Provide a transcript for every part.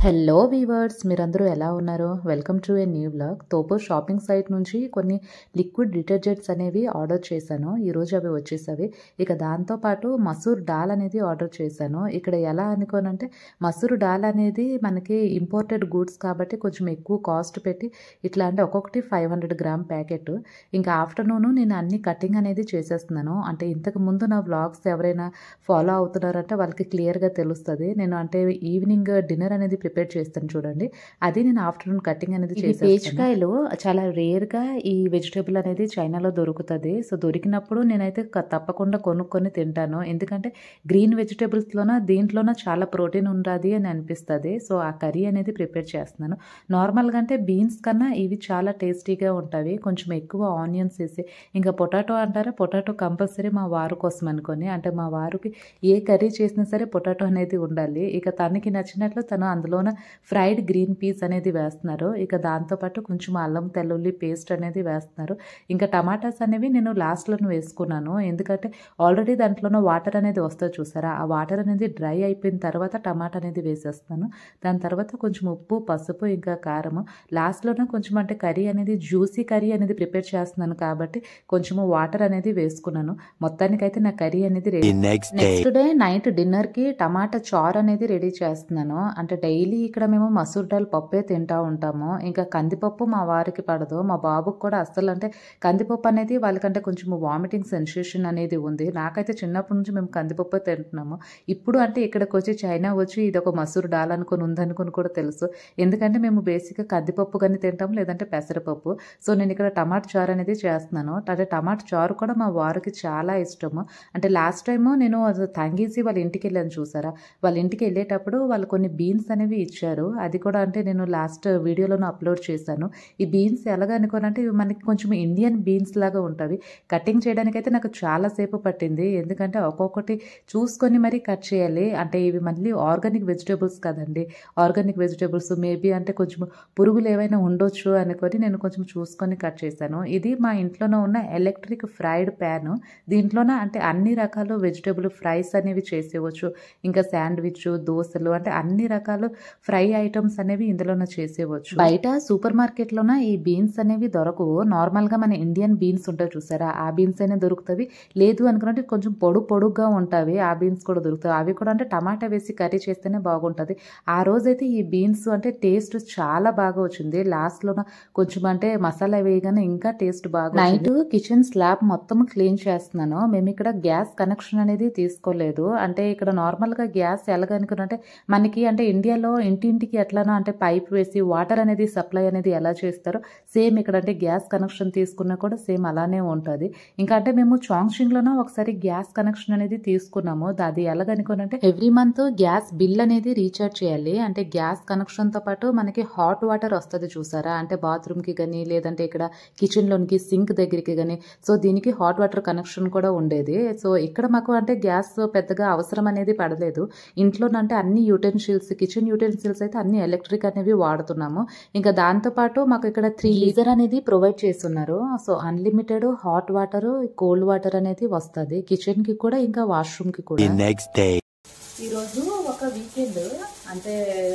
Hello weavers, మీరందరూ ఎలా ఉన్నారు? Welcome to a new vlog. తోపో షాపింగ్ సైట్ నుంచి కొన్ని లిక్విడ్ డిటర్జెంట్స్ అనేవి ఆర్డర్ చేశాను. ఈరోజు అవి వచ్చేసవి. ఇక దాంతోపాటు మసూర్ దాల్ అనేది ఆర్డర్ చేశాను. ఇక్కడ ఎలా అనుకోనంటే మసూర్ దాల్ అనేది మనకి ఇంపోర్టెడ్ గూడ్స్ కాబట్టి కొంచెం ఎక్కువ కాస్ట్ పెట్టి ఇట్లా అంటే ఒక్కొక్కటి 500 గ్రామ్ ప్యాకెట్. ఇంకా ఆఫ్టర్నూన్ నేను అన్ని కటింగ్ అనేది చేసేస్తున్నాను. అంటే ఇంతకు ముందు నా వ్లాగ్స్ ఎవరైనా ఫాలో అవుతున్నారంటే వాళ్ళకి క్లియర్గా తెలుస్తుంది. నేను అంటే ఈవినింగ్ డిన్నర్ అనేది ప్రిపేర్ చేస్తాను చూడండి, అది నేను ఆఫ్టర్నూన్ కటింగ్ అనేది చేస్తాను. పేచికాయలు చాలా రేర్గా ఈ వెజిటేబుల్ అనేది చైనాలో దొరుకుతుంది. సో దొరికినప్పుడు నేనైతే తప్పకుండా కొనుక్కొని తింటాను. ఎందుకంటే గ్రీన్ వెజిటేబుల్స్లోన దీంట్లోన చాలా ప్రోటీన్ ఉంటుంది అని అనిపిస్తుంది. సో ఆ కర్రీ అనేది ప్రిపేర్ చేస్తున్నాను. నార్మల్గా అంటే బీన్స్ కన్నా ఇవి చాలా టేస్టీగా ఉంటాయి. కొంచెం ఎక్కువ ఆనియన్స్ వేసి, ఇంకా పొటాటో అంటారా, పొటాటో కంపల్సరీ మా వారు కోసం అనుకొని, అంటే మా వారికి ఏ కర్రీ చేసినా సరే పొటాటో అనేది ఉండాలి. ఇక తనకి నచ్చినట్లు తను అందులోన ఫ్రైడ్ గ్రీన్ పీస్ అనేది వేస్తున్నారు. ఇక దాంతోపాటు కొంచెం అల్లం తెల్లుల్లి పేస్ట్ అనేది వేస్తున్నారు. ఇంకా టమాటాస్ అనేవి నేను లాస్ట్లోనే వేసుకున్నాను. ఎందుకంటే ఆల్రెడీ దాంట్లోనూ వాటర్ అనేది వస్తుంది చూసారా, ఆ వాటర్ అనేది డ్రై అయిపోయిన తర్వాత టమాటా అనేది వేసేస్తాను. దాని తర్వాత కొంచెం ఉప్పు, పసుపు, ఇంకా కారము లాస్ట్లోనే కొంచెం, అంటే కర్రీ అనేది జ్యూసీ కర్రీ అనేది ప్రిపేర్ చేస్తున్నాను కాబట్టి కొంచెము వాటర్ అనేది వేసుకున్నాను. మొత్తానికైతే నా కర్రీ అనేది రెడీ. నెక్స్ట్ డే నైట్ డిన్నర్కి టమాటా చారు అనేది రెడీ చేస్తున్నాను. అంటే డైలీ ఇక్కడ మేము మసూర్ దాల్ పప్పే తింటూ ఉంటాము. ఇంకా కందిపప్పు మా వారికి పడదు, మా బాబుకి కూడా అస్సలు. అంటే కందిపప్పు అనేది వాళ్ళకంటే కొంచెం వామిటింగ్ సెన్సేషన్ అనేది ఉంది. నాకైతే చిన్నప్పటి నుంచి మేము కందిపప్పు తింటున్నాము. ఇప్పుడు అంటే ఇక్కడికి వచ్చి చైనా వచ్చి ఇది ఒక మసూర్ దాల్ అనుకుని ఉందనుకుని కూడా తెలుసు. ఎందుకంటే మేము బేసిక్గా కందిపప్పు కానీ తింటాము, లేదంటే పెసరపప్పు. సో నేను ఇక్కడ టమాటా చారు అనేది చేస్తున్నాను. అంటే టమాటా చారు కూడా మా వారికి చాలా ఇష్టము. అంటే లాస్ట్ టైము నేను తంగేసి వాళ్ళ ఇంటికి వెళ్ళాను చూసారా, వాళ్ళ ఇంటికి వెళ్ళేటప్పుడు వాళ్ళు కొన్ని బీన్స్ అనేవి ఇచ్చారు. అది కూడా అంటే నేను లాస్ట్ వీడియోలోనూ అప్లోడ్ చేశాను. ఈ బీన్స్ ఎలాగ అనుకోనంటే ఇవి మనకి కొంచెం ఇండియన్ బీన్స్ లాగా ఉంటుంది. కటింగ్ చేయడానికి అయితే నాకు చాలా సేపు పట్టింది. ఎందుకంటే ఒక్కొక్కటి చూసుకొని మరీ కట్ చేయాలి. అంటే ఇవి మళ్ళీ ఆర్గానిక్ వెజిటేబుల్స్ కదండి. ఆర్గానిక్ వెజిటేబుల్స్ మేబీ అంటే కొంచెం పురుగులు ఏవైనా ఉండొచ్చు అనుకొని నేను కొంచెం చూసుకొని కట్ చేశాను. ఇది మా ఇంట్లోనే ఉన్న ఎలక్ట్రిక్ ఫ్రైడ్ ప్యాన్. దీంట్లోన అంటే అన్ని రకాల వెజిటేబుల్ ఫ్రైస్ అనేవి చేసేవచ్చు. ఇంకా శాండ్విచ్, దోశలు, అంటే అన్ని రకాల ఫ్రై ఐటమ్స్ అనేవి ఇందులోనే చేసేవచ్చు. బయట సూపర్ మార్కెట్లోన ఈ బీన్స్ అనేవి దొరకవు. నార్మల్గా మన ఇండియన్ బీన్స్ ఉంటాయి చూసారా, ఆ బీన్స్ అయినా దొరుకుతాయి. లేదు అనుకున్నట్టు కొంచెం పొడుగ్గా ఉంటాయి, ఆ బీన్స్ కూడా దొరుకుతాయి. అవి కూడా అంటే టమాటా వేసి కర్రీ చేస్తేనే బాగుంటుంది. ఆ రోజైతే ఈ బీన్స్ అంటే టేస్ట్ చాలా బాగా వచ్చింది. లాస్ట్లోన కొంచెం అంటే మసాలా వేయగానే ఇంకా టేస్ట్ బాగా. నైట్ కిచెన్ స్లాబ్ మొత్తం క్లీన్ చేస్తున్నాను. మేము ఇక్కడ గ్యాస్ కనెక్షన్ అనేది తీసుకోలేదు. అంటే ఇక్కడ నార్మల్గా గ్యాస్ ఎలాగనుకున్నంటే మనకి అంటే ఇండియాలో ఇంటింటికి ఎట్లానో అంటే పైప్ వేసి వాటర్ అనేది సప్లై అనేది ఎలా చేస్తారో సేమ్ ఇక్కడ అంటే గ్యాస్ కనెక్షన్ తీసుకున్నా కూడా సేమ్ అలానే ఉంటుంది. ఇంకా అంటే మేము చాంగ్షింగ్లోనో ఒకసారి గ్యాస్ కనెక్షన్ అనేది తీసుకున్నాము. అది ఎలాగనుకోనంటే ఎవ్రీ మంత్ గ్యాస్ బిల్ అనేది రీఛార్జ్ చేయాలి. అంటే గ్యాస్ కనెక్షన్తో పాటు మనకి హాట్ వాటర్ వస్తుంది చూసారా, అంటే బాత్రూమ్కి కానీ లేదంటే ఇక్కడ కిచెన్లోనికి సింక్ దగ్గరికి కానీ. సో దీనికి హాట్ వాటర్ కనెక్షన్ కూడా ఉండేది. సో ఇక్కడ మాకు అంటే గ్యాస్ పెద్దగా అవసరం అనేది పడలేదు. ఇంట్లోనంటే అన్ని యూటెన్సిల్స్, కిచెన్ యూటెన్సిల్స్ అయితే అన్ని ఎలక్ట్రిక్ అనేవి వాడుతున్నాము. ఇంకా దాంతోపాటు మాకు ఇక్కడ 3 లీటర్ అనేది ప్రొవైడ్ చేస్తున్నారు. So unlimited hot water, cold water అనేది వస్తుంది కిచెన్ కి కూడా, ఇంకా వాష్రూమ్ కి కూడా. ఈరోజు ఒక వీకెండ్ అంటే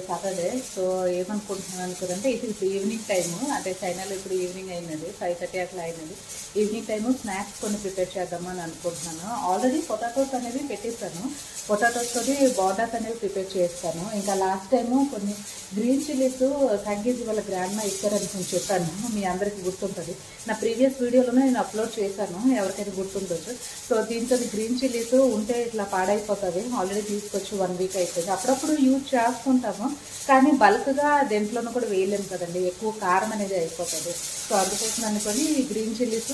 సాటర్డే. సో ఏమనుకుంటున్నాను అనుకుంటే ఇది ఈవినింగ్ టైము, అంటే చైనాలో ఇప్పుడు ఈవినింగ్ అయినది, 5:30 అట్లా అయినది. ఈవినింగ్ టైము స్నాక్స్ కొన్ని ప్రిపేర్ చేద్దామని అనుకుంటున్నాను. ఆల్రెడీ పొటాటోస్ అనేవి పెట్టేస్తాను. పొటాటోస్తో బోండాస్ అనేవి ప్రిపేర్ చేస్తాను. ఇంకా లాస్ట్ టైము కొన్ని గ్రీన్ చిల్లీస్ తంగేసి వాళ్ళ గ్రాండ్ మా ఇచ్చారని నేను చెప్పాను, మీ అందరికీ గుర్తుంటుంది. నా ప్రీవియస్ వీడియోలోనే నేను అప్లోడ్ చేశాను, ఎవరికైనా గుర్తుండొచ్చు. సో దీంతో గ్రీన్ చిల్లీస్ ఉంటే ఇట్లా పాడైపోతుంది. ఆల్రెడీ తీసుకొచ్చి 1 వీక్ అయిపోయింది. అప్పుడప్పుడు యూజ్ చేస్తుంటాము, కానీ బల్క్గా దేంట్లోనూ కూడా వేయలేము కదండి, ఎక్కువ కారం అనేది అయిపోతుంది. సో అందుకోసం అనుకొని గ్రీన్ చిల్లీస్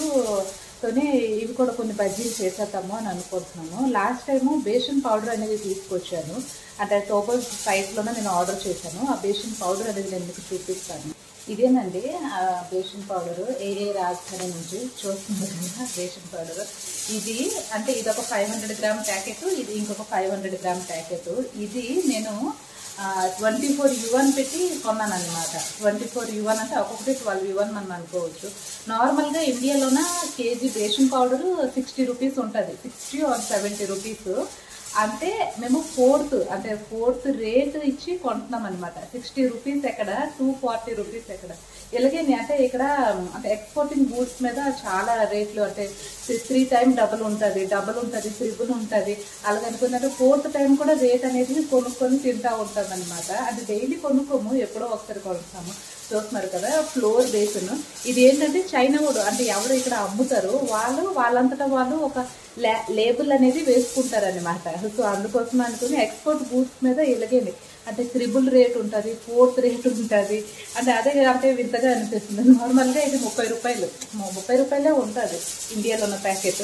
తోనే ఇవి కూడా కొన్ని బజ్జీలు చేసేద్దాము అని అనుకుంటున్నాను. లాస్ట్ టైము బేషన్ పౌడర్ అనేది తీసుకొచ్చాను. అంటే టోపో సైట్లోనే నేను ఆర్డర్ చేశాను. ఆ బేషన్ పౌడర్ అనేది నేను మీకు చూపిస్తాను. ఇదేనండి ఆ బేషన్ పౌడరు, ఏ రాజధాని నుంచి చూస్తున్నారు కదా బేషన్ పౌడరు. ఇది అంటే ఇది ఒక 500 గ్రామ్ ప్యాకెట్, ఇది ఇంకొక 500 గ్రామ్ ప్యాకెట్. ఇది నేను 24 yuan పెట్టి కొన్నాను అనమాట. 24 yuan అంటే ఒక్కొక్కటి 12 yuan మనం అనుకోవచ్చు. నార్మల్గా ఇండియాలోన కేజీ బేషన్ పౌడరు 60 రూపీస్ ఉంటుంది, 60 or 70 రూపీస్. అంటే మేము ఫోర్త్ రేట్ ఇచ్చి కొంటున్నాం అనమాట. 60 రూపీస్ ఎక్కడ, 240 రూపీస్ ఎక్కడ. ఇలాగే అంటే ఇక్కడ అంటే ఎక్స్పోర్టింగ్ గూడ్స్ మీద చాలా రేట్లు, అంటే 3 టైమ్ డబుల్ ఉంటుంది, త్రిబుల్ ఉంటుంది. అలాగే అనుకున్నట్టు 4th టైం కూడా రేట్ అనేది కొనుక్కొని తింటా ఉంటాం అనమాట. అంటే డైలీ కొనుక్కోము, ఎప్పుడో ఒకసారి కొనుక్తాము. చూస్తున్నారు కదా ఫ్లోర్ బేసిన్. ఇది ఏంటంటే చైనా వుడ్, అంటే ఎవరు ఇక్కడ అమ్ముతారు వాళ్ళంతటా వాళ్ళు ఒక లేబుల్ అనేది వేసుకుంటారు అనమాట. సో అందుకోసం అనుకుని ఎక్స్పోర్ట్ గూడ్స్ మీద ఇలాగేండి అంటే త్రిబుల్ రేట్ ఉంటుంది, 4th రేట్ ఉంటుంది. అంటే అదే అంటే వింతగా అనిపిస్తుంది. నార్మల్గా ఇది 30 రూపాయలే ఉంటుంది ఇండియాలో ఉన్న ప్యాకెట్.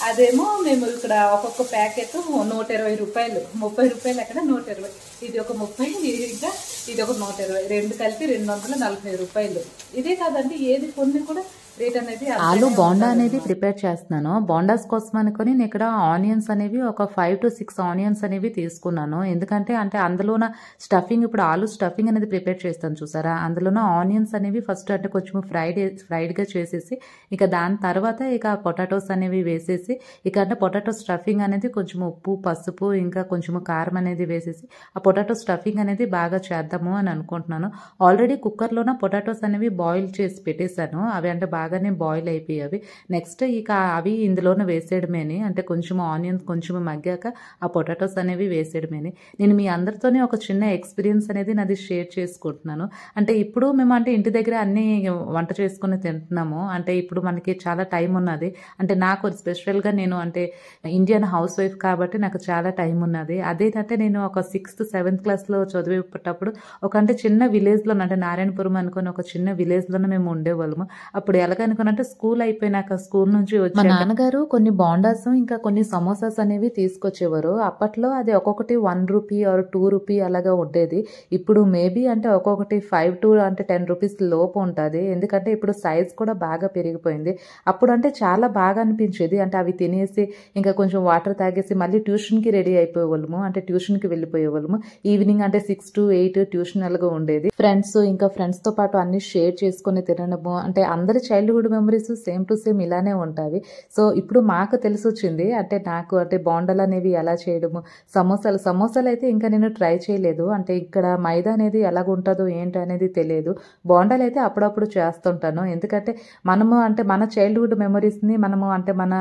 అదేమో మేము ఇక్కడ ఒక్కొక్క ప్యాకెట్ 120 రూపాయలు, 30 రూపాయలు ఎక్కడ 120. ఇది ఒక 30, ఇంకా ఇది ఒక 120, రెండు కలిపి 240 రూపాయలు. ఇదే కాదండి, ఏది కొన్ని కూడా రేట్ అనేది. ఆలు బోండా అనేది ప్రిపేర్ చేస్తున్నాను. బోండాస్ కోసం అనుకుని నేను ఇక్కడ ఆనియన్స్ అనేవి ఒక 5 to 6 ఆనియన్స్ అనేవి తీసుకున్నాను. ఎందుకంటే అంటే అందులోన స్టఫింగ్, ఇప్పుడు ఆలు స్టఫింగ్ అనేది ప్రిపేర్ చేస్తాను చూసారా, అందులోన ఆనియన్స్ అనేవి ఫస్ట్ అంటే కొంచెం ఫ్రైడ్గా చేసేసి ఇక దాని తర్వాత ఇక పొటాటోస్ అనేవి వేసేసి ఇక అంటే పొటాటో స్టఫింగ్ అనేది కొంచెం ఉప్పు, పసుపు, ఇంకా కొంచెం కారం అనేది వేసేసి ఆ పొటాటో స్టఫింగ్ అనేది బాగా చేద్దాము అని అనుకుంటున్నాను. ఆల్రెడీ కుక్కర్లోన పొటాటోస్ అనేవి బాయిల్ చేసి పెట్టేశాను. అవి అంటే బాగానే బాయిల్ అయిపోయావి. నెక్స్ట్ ఇక అవి ఇందులోనే వేసేయడమేని, అంటే కొంచెం ఆనియన్స్ కొంచెం మగ్గాక ఆ పొటాటోస్ అనేవి వేసేయడమేని. నేను మీ అందరితోనే ఒక చిన్న ఎక్స్పీరియన్స్ అనేది నాది షేర్ చేసుకుంటున్నాను. అంటే ఇప్పుడు మేము అంటే ఇంటి దగ్గర అన్ని వంట చేసుకుని తింటున్నాము. అంటే ఇప్పుడు మనకి చాలా టైం ఉన్నది. అంటే నాకు స్పెషల్గా నేను అంటే ఇండియన్ హౌస్ వైఫ్ కాబట్టి నాకు చాలా టైం ఉన్నది. అదేంటంటే నేను ఒక 6th 7th క్లాస్లో చదివేటప్పుడు ఒక అంటే చిన్న విలేజ్లో, అంటే నారాయణపురం అనుకుని ఒక చిన్న విలేజ్లోనే మేము ఉండేవాళ్ళము. అప్పుడు ఎలాగనుకున్నంటే స్కూల్ అయిపోయినాక స్కూల్ నుంచి వచ్చి మా నాన్నగారు కొన్ని బోండాస్ ఇంకా కొన్ని సమోసాస్ అనేవి తీసుకొచ్చేవారు. అప్పట్లో అది ఒక్కొక్కటి 1 రూపీ ఆర్ 2 రూపీ అలాగా ఉండేది. ఇప్పుడు మేబీ అంటే ఒక్కొక్కటి 5 to అంటే 10 రూపీస్ లోపు ఉంటుంది. ఎందుకంటే ఇప్పుడు సైజ్ కూడా బాగా పెరిగిపోయింది. అప్పుడు అంటే చాలా బాగా అనిపించేది. అంటే అవి తినేసి ఇంకా కొంచెం వాటర్ తాగేసి మళ్ళీ ట్యూషన్కి రెడీ అయిపోయేవాళ్ళము. అంటే ట్యూషన్కి వెళ్ళిపోయేవాళ్ళము. ఈవినింగ్ అంటే 6 to 8 ట్యూషన్ అలాగా ఉండేది. ఫ్రెండ్స్తో పాటు అన్ని షేర్ చేసుకుని తినడము, అంటే అందరి childhood memories same to same ఇలానే ఉంటాయి. సో ఇప్పుడు మాకు తెలిసి వచ్చింది, అంటే నాకు అంటే బోండాలు అనేవి ఎలా చేయడము, సమోసాలు అయితే ఇంకా నేను ట్రై చేయలేదు. అంటే ఇక్కడ మైదా అనేది ఎలాగుంటుందో ఏంటి అనేది తెలియదు. బోండాలు అయితే అప్పుడప్పుడు చేస్తుంటాను. ఎందుకంటే మనము అంటే మన చైల్డ్హుడ్ మెమరీస్ని మనము అంటే మన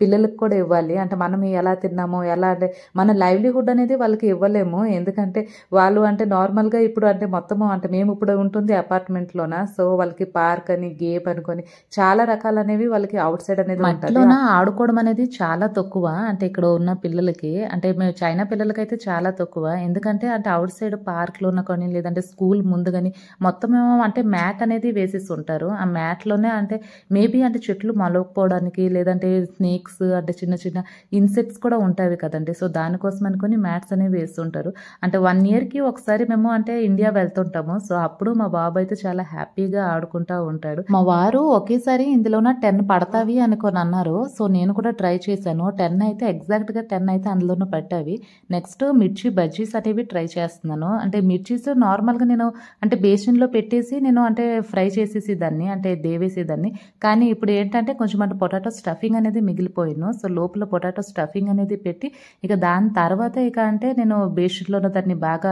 పిల్లలకు కూడా ఇవ్వాలి. అంటే మనం ఎలా తిన్నామో, ఎలా అంటే మన లైవ్లీహుడ్ అనేది వాళ్ళకి ఇవ్వలేము. ఎందుకంటే వాళ్ళు అంటే నార్మల్గా ఇప్పుడు అంటే మొత్తము అంటే మేము ఇప్పుడు ఉంటుంది అపార్ట్మెంట్లోన. సో వాళ్ళకి పార్క్ అని, గేమ్ అనుకొని చాలా రకాలు అనేవి వాళ్ళకి అవుట్ సైడ్ అనేది మట్టిలోన ఆడుకోవడం అనేది చాలా తక్కువ. అంటే ఇక్కడ ఉన్న పిల్లలకి, అంటే మేము చైనా పిల్లలకైతే చాలా తక్కువ. ఎందుకంటే అంటే అవుట్ సైడ్ పార్క్లోన కానీ లేదంటే స్కూల్ ముందు కానీ మొత్తం అంటే మ్యాట్ అనేది వేసేసి ఉంటారు. ఆ మ్యాట్లోనే అంటే మేబీ అంటే చెట్లు మొలకపోవడానికి లేదంటే స్నేక్స్ అంటే చిన్న చిన్న ఇన్సెక్ట్స్ కూడా ఉంటాయి కదండి. సో దానికోసం అనుకుని మ్యాట్స్ అనేవి వేస్తుంటారు. అంటే 1 yearకి ఒకసారి మేము అంటే ఇండియా వెళ్తుంటాము. సో అప్పుడు మా బాబు అయితే చాలా హ్యాపీగా ఆడుకుంటా ఉంటాడు. మా వారు ఒకేసారి ఇందులోన 10 పడతావి అనుకొని అన్నారు. సో నేను కూడా ట్రై చేశాను. 10 అయితే ఎగ్జాక్ట్గా 10 అయితే అందులోనూ పట్టావి. నెక్స్ట్ మిర్చి బజ్జీస్ అనేవి ట్రై చేస్తున్నాను. అంటే మిర్చీస్ నార్మల్గా నేను అంటే బేసిన్లో పెట్టేసి నేను అంటే ఫ్రై చేసేసి దాన్ని అంటే దేవేసేదాన్ని. కానీ ఇప్పుడు ఏంటంటే కొంచెం అంటే పొటాటో స్టఫింగ్ అనేది మిగిలిపోయాను. సో లోపల పొటాటో స్టఫింగ్ అనేది పెట్టి ఇక దాని తర్వాత ఇక అంటే నేను బేసిన్లోనే దాన్ని బాగా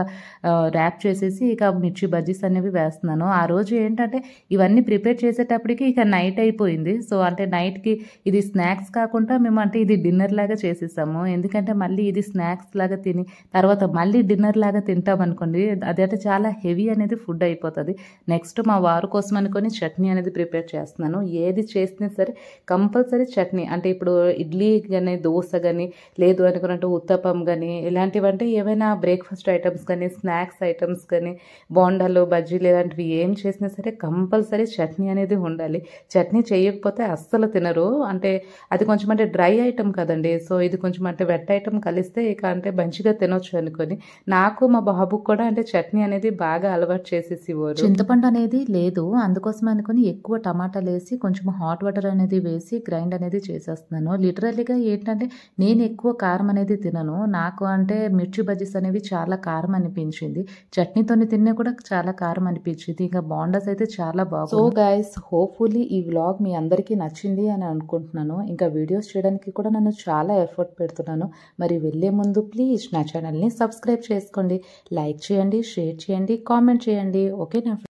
ర్యాప్ చేసేసి ఇక మిర్చి బజ్జీస్ అనేవి వేస్తున్నాను. ఆ రోజు ఏంటంటే ఇవన్నీ ప్రిపేర్ చేసేటప్పటికి ఇక నైట్ అయిపోయింది. సో అంటే నైట్కి ఇది స్నాక్స్ కాకుండా మేము అంటే ఇది డిన్నర్ లాగా చేసేసాము. ఎందుకంటే మళ్ళీ ఇది స్నాక్స్ లాగా తిని తర్వాత మళ్ళీ డిన్నర్ లాగా తింటాం అనుకోండి, అదైతే చాలా హెవీ అనేది ఫుడ్ అయిపోతుంది. నెక్స్ట్ మా వారు కోసం అనుకొని చట్నీ అనేది ప్రిపేర్ చేస్తున్నాను. ఏది చేసినా సరే కంపల్సరీ చట్నీ. అంటే ఇప్పుడు ఇడ్లీ కానీ దోశ కానీ లేదు అనుకున్నట్టు ఉత్తప్పం కానీ ఇలాంటివంటే ఏమైనా బ్రేక్ఫాస్ట్ ఐటమ్స్ కానీ స్నాక్స్ ఐటమ్స్ కానీ బోండాలు బజ్జీలు ఇలాంటివి ఏం చేసినా సరే కంపల్సరీ చట్నీ అనేది ఉండాలి. చట్నీ చేయకపోతే అస్సలు తినరు. అంటే అది కొంచెం అంటే డ్రై ఐటమ్ కదండి. సో ఇది కొంచెం అంటే వెట్ ఐటమ్ కలిస్తే ఇక అంటే మంచిగా తినొచ్చు అనుకొని నాకు మా బాబుకు కూడా అంటే చట్నీ అనేది బాగా అలవాటు చేసేసి ఇవ్వరు. చింతపండు అనేది లేదు, అందుకోసం అనుకుని ఎక్కువ టమాటాలు వేసి కొంచెం హాట్ వాటర్ అనేది వేసి గ్రైండ్ అనేది చేసేస్తున్నాను. లిటరల్లీగా ఏంటంటే నేను ఎక్కువ కారం అనేది తినను. నాకు అంటే మిర్చి బజ్జీస్ అనేవి చాలా కారం అనిపించింది. చట్నీతోని తిన్నా కూడా చాలా కారం అనిపించింది. ఇంకా బోండాస్ అయితే చాలా బాగుంది. సో గైస్, హోప్ఫుల్లీ హోప్ఫుల్లీ ఈ వ్లాగ్ మీ అందరికీ నచ్చింది అని అనుకుంటున్నాను. ఇంకా వీడియోస్ చేయడానికి కూడా నేను చాలా ఎఫర్ట్ పెడుతున్నాను. మరి వెళ్ళే ముందు ప్లీజ్ నా ఛానల్ని సబ్స్క్రైబ్ చేసుకోండి, లైక్ చేయండి, షేర్ చేయండి, కామెంట్ చేయండి. ఓకేనా?